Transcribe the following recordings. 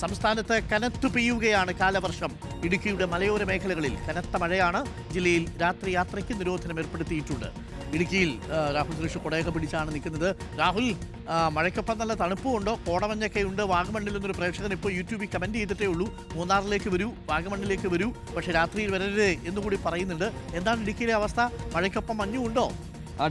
സംസ്ഥാനത്ത് കനത്തു പെയ്യുകയാണ് കാലവർഷം. ഇടുക്കിയുടെ മലയോര മേഖലകളിൽ കനത്ത മഴയാണ്. ജില്ലയിൽ രാത്രി യാത്രയ്ക്ക് നിരോധനം ഏർപ്പെടുത്തിയിട്ടുണ്ട്. ഇടുക്കിയിൽ രാഹുൽ സുരേഷ് കൊടയൊക്കെ പിടിച്ചാണ് നിൽക്കുന്നത്. രാഹുൽ, മഴയ്ക്കൊപ്പം നല്ല തണുപ്പുമുണ്ടോ? കോടമഞ്ഞൊക്കെ ഉണ്ട്. വാഗമണ്ണിൽ നിന്നൊരു പ്രേക്ഷകൻ ഇപ്പോൾ യൂട്യൂബിൽ കമൻറ്റ് ചെയ്തിട്ടേ ഉള്ളൂ, മൂന്നാറിലേക്ക് വരൂ, വാഗമണ്ണിലേക്ക് വരൂ, പക്ഷേ രാത്രിയിൽ വരരുത് എന്നുകൂടി പറയുന്നുണ്ട്. എന്താണ് ഇടുക്കിയിലെ അവസ്ഥ? മഴയ്ക്കൊപ്പം മഞ്ഞുണ്ടോ?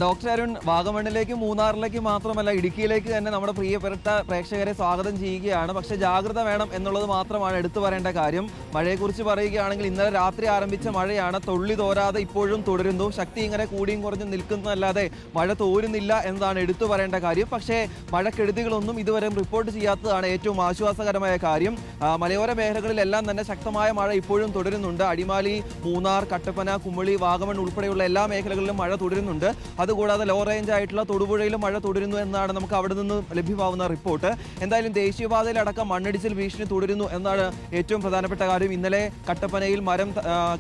ഡോക്ടർ അരുൺ, വാഗമണ്ണിലേക്കും മൂന്നാറിലേക്കും മാത്രമല്ല ഇടുക്കിയിലേക്ക് തന്നെ നമ്മുടെ പ്രിയപ്പെട്ട പ്രേക്ഷകരെ സ്വാഗതം ചെയ്യുകയാണ്. പക്ഷേ ജാഗ്രത വേണം എന്നുള്ളത് മാത്രമാണ് എടുത്തു പറയേണ്ട കാര്യം. മഴയെക്കുറിച്ച് പറയുകയാണെങ്കിൽ ഇന്നലെ രാത്രി ആരംഭിച്ച മഴയാണ് തൊള്ളി തോരാതെ ഇപ്പോഴും തുടരുന്നു. ശക്തി ഇങ്ങനെ കൂടിയും കുറഞ്ഞും നിൽക്കുന്നതല്ലാതെ മഴ തോരുന്നില്ല എന്നതാണ് എടുത്തു പറയേണ്ട കാര്യം. പക്ഷേ മഴക്കെടുതികളൊന്നും ഇതുവരെ റിപ്പോർട്ട് ചെയ്യാത്തതാണ് ഏറ്റവും ആശ്വാസകരമായ കാര്യം. മലയോര മേഖലകളിലെല്ലാം തന്നെ ശക്തമായ മഴ ഇപ്പോഴും തുടരുന്നുണ്ട്. അടിമാലി, മൂന്നാർ, കട്ടപ്പന, കുമളി, വാഗമൺ ഉൾപ്പെടെയുള്ള എല്ലാ മേഖലകളിലും മഴ തുടരുന്നുണ്ട്. അതുകൂടാതെ ലോ റേഞ്ച് ആയിട്ടുള്ള തൊടുപുഴയിലും മഴ തുടരുന്നു എന്നാണ് നമുക്ക് അവിടെ നിന്ന് ലഭ്യമാവുന്ന റിപ്പോർട്ട്. എന്തായാലും ദേശീയപാതയിലടക്കം മണ്ണിടിച്ചിൽ ഭീഷണി തുടരുന്നു എന്നാണ് ഏറ്റവും പ്രധാനപ്പെട്ട കാര്യം. ഇന്നലെ കട്ടപ്പനയിൽ മരം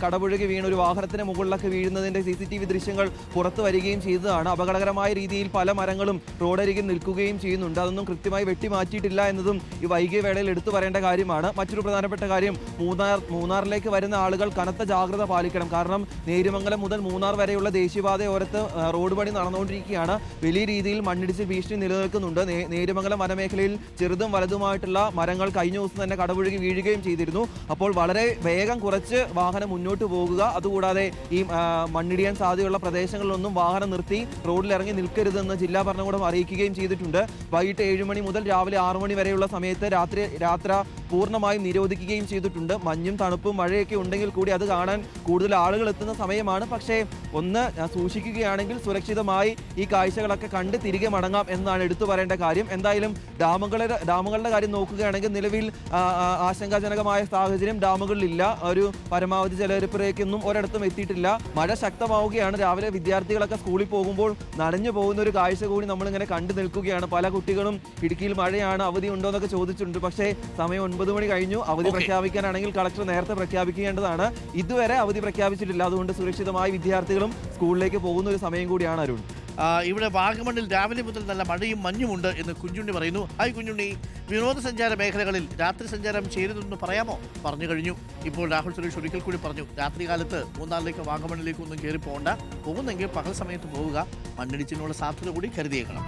കടപുഴകി വീണ് ഒരു വാഹനത്തിന് മുകളിലൊക്കെ വീഴുന്നതിന്റെ CCTV ദൃശ്യങ്ങൾ പുറത്തു വരികയും ചെയ്തതാണ്. അപകടകരമായ രീതിയിൽ പല മരങ്ങളും റോഡരികിൽ നിൽക്കുകയും ചെയ്യുന്നുണ്ട്. അതൊന്നും കൃത്യമായി വെട്ടിമാറ്റിയിട്ടില്ല എന്നതും ഈ വൈകിയ വേളയിൽ എടുത്തു പറയേണ്ട കാര്യമാണ്. മറ്റൊരു പ്രധാനപ്പെട്ട കാര്യം, മൂന്നാറിലേക്ക് വരുന്ന ആളുകൾ കനത്ത ജാഗ്രത പാലിക്കണം. കാരണം നേര്യമംഗലം മുതൽ മൂന്നാർ വരെയുള്ള ദേശീയപാതയോരത്ത് റോഡ് പണി നടന്നുകൊണ്ടിരിക്കുകയാണ്. വലിയ രീതിയിൽ മണ്ണിടിച്ചിൽ ഭീഷണി നിലനിൽക്കുന്നുണ്ട്. നേര്യമംഗലം വനമേഖലയിൽ ചെറുതും വലുതുമായിട്ടുള്ള മരങ്ങൾ കഴിഞ്ഞ ദിവസം തന്നെ കടപുഴകി വീഴുകയും ചെയ്തിരുന്നു. അപ്പോൾ വളരെ വേഗം കുറച്ച് വാഹനം മുന്നോട്ട് പോകുക. അതുകൂടാതെ ഈ മണ്ണിടിയാൻ സാധ്യതയുള്ള പ്രദേശങ്ങളിലൊന്നും വാഹനം നിർത്തി റോഡിലിറങ്ങി നിൽക്കരുതെന്ന് ജില്ലാ ഭരണകൂടം അറിയിക്കുകയും ചെയ്തിട്ടുണ്ട്. വൈകിട്ട് 7 മണി മുതൽ രാവിലെ 6 മണി വരെയുള്ള സമയത്ത് യാത്ര പൂർണ്ണമായും നിരോധിക്കുകയും ചെയ്തിട്ടുണ്ട്. മഞ്ഞും തണുപ്പും മഴയൊക്കെ ഉണ്ടെങ്കിൽ കൂടി അത് കാണാൻ കൂടുതൽ ആളുകൾ എത്തുന്ന സമയമാണ്. പക്ഷേ ഒന്ന് സൂക്ഷിക്കുകയാണെങ്കിൽ സുരക്ഷിതമായി ഈ കാഴ്ചകളൊക്കെ കണ്ട് തിരികെ മടങ്ങാം എന്നാണ് എടുത്തു പറയേണ്ട കാര്യം. എന്തായാലും ഡാമുകളുടെ കാര്യം നോക്കുകയാണെങ്കിൽ നിലവിൽ ആശങ്കാജനകമായ സാഹചര്യം ഡാമുകളിലില്ല. ഒരു പരമാവധി ജലനിരപ്പിലേക്കൊന്നും ഒരിടത്തും എത്തിയിട്ടില്ല. മഴ ശക്തമാവുകയാണ്. രാവിലെ വിദ്യാർത്ഥികളൊക്കെ സ്കൂളിൽ പോകുമ്പോൾ നനഞ്ഞു പോകുന്ന ഒരു കാഴ്ച കൂടി നമ്മളിങ്ങനെ കണ്ടു നിൽക്കുകയാണ്. പല കുട്ടികളും ഇടുക്കിയിൽ മഴയാണ്, അവധി ഉണ്ടോ എന്നൊക്കെ ചോദിച്ചിട്ടുണ്ട്. പക്ഷേ സമയം 9 മണി കഴിഞ്ഞു. അവധി പ്രഖ്യാപിക്കാനാണെങ്കിൽ കളക്ടർ നേരത്തെ പ്രഖ്യാപിക്കേണ്ടതാണ്. ഇതുവരെ അവധി പ്രഖ്യാപിച്ചിട്ടില്ല. അതുകൊണ്ട് സുരക്ഷിതമായി വിദ്യാർത്ഥികളും സ്കൂളിലേക്ക് പോകുന്ന ഒരു സമയം കൂടിയാണ് അരുൺ. ഇവിടെ വാഗമണ്ണിൽ രാവിലെ മുതൽ നല്ല മഴയും മഞ്ഞുമുണ്ട് എന്ന് കുഞ്ഞുണ്ണി പറയുന്നു. ഹായ് കുഞ്ഞുണ്ണി, വിനോദസഞ്ചാര മേഖലകളിൽ രാത്രി സഞ്ചാരം ചെയ്തതെന്ന് പറയാമോ? പറഞ്ഞു കഴിഞ്ഞു. ഇപ്പോൾ രാഹുൽ സുരേഷ് ഒരിക്കൽ കൂടി പറഞ്ഞു, രാത്രികാലത്ത് മൂന്നാറിലേക്ക് വാഗമണ്ണിലേക്ക് ഒന്നും കയറി പോകണ്ട. പോകുന്നെങ്കിൽ പകൽ സമയത്ത് പോവുക. മണ്ണിടിച്ചിനുള്ള സാധ്യത കൂടി കരുതിയേക്കണം.